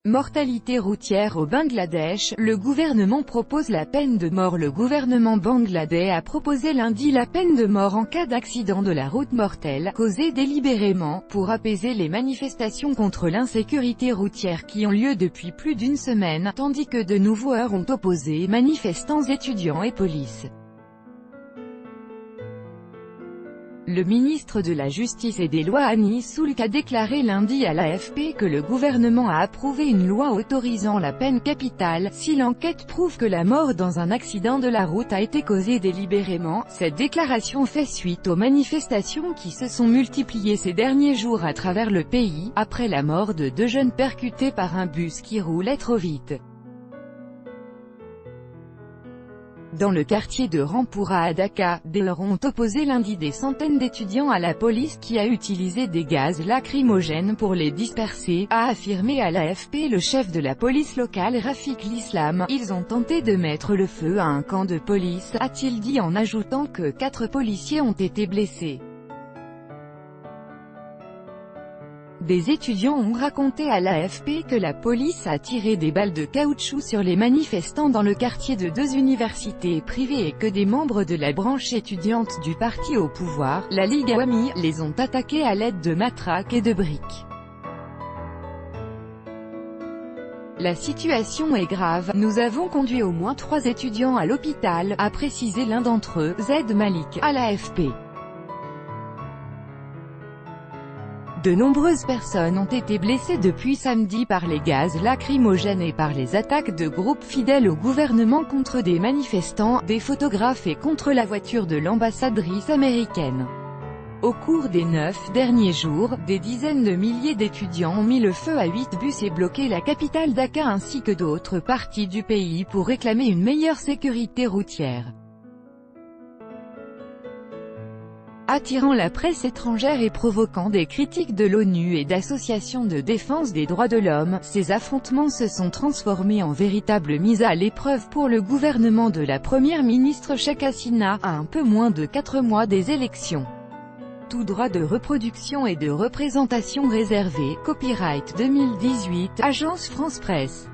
Mortalité routière au Bangladesh, le gouvernement propose la peine de mort. Le gouvernement bangladais a proposé lundi la peine de mort en cas d'accident de la route mortel, causé délibérément, pour apaiser les manifestations contre l'insécurité routière qui ont lieu depuis plus d'une semaine, tandis que de nouveaux heurts ont opposé manifestants, étudiants et police. Le ministre de la Justice et des Lois Anis Soulk a déclaré lundi à l'AFP que le gouvernement a approuvé une loi autorisant la peine capitale, si l'enquête prouve que la mort dans un accident de la route a été causée délibérément. Cette déclaration fait suite aux manifestations qui se sont multipliées ces derniers jours à travers le pays, après la mort de 2 jeunes percutés par un bus qui roulait trop vite. Dans le quartier de Rampura à Dhaka, des heurts ont opposé lundi des centaines d'étudiants à la police qui a utilisé des gaz lacrymogènes pour les disperser, a affirmé à l'AFP le chef de la police locale Rafiq l'Islam. Ils ont tenté de mettre le feu à un camp de police, a-t-il dit en ajoutant que 4 policiers ont été blessés. Des étudiants ont raconté à l'AFP que la police a tiré des balles de caoutchouc sur les manifestants dans le quartier de 2 universités privées et que des membres de la branche étudiante du parti au pouvoir, la Ligue Awami, les ont attaqués à l'aide de matraques et de briques. La situation est grave, nous avons conduit au moins 3 étudiants à l'hôpital, a précisé l'un d'entre eux, Zaid Malik, à l'AFP. De nombreuses personnes ont été blessées depuis samedi par les gaz lacrymogènes et par les attaques de groupes fidèles au gouvernement contre des manifestants, des photographes et contre la voiture de l'ambassadrice américaine. Au cours des 9 derniers jours, des dizaines de milliers d'étudiants ont mis le feu à 8 bus et bloqué la capitale Dhaka ainsi que d'autres parties du pays pour réclamer une meilleure sécurité routière. Attirant la presse étrangère et provoquant des critiques de l'ONU et d'associations de défense des droits de l'homme, ces affrontements se sont transformés en véritable mise à l'épreuve pour le gouvernement de la première ministre Sheikh Hasina, à un peu moins de 4 mois des élections. Tout droit de reproduction et de représentation réservé, copyright 2018, Agence France Presse.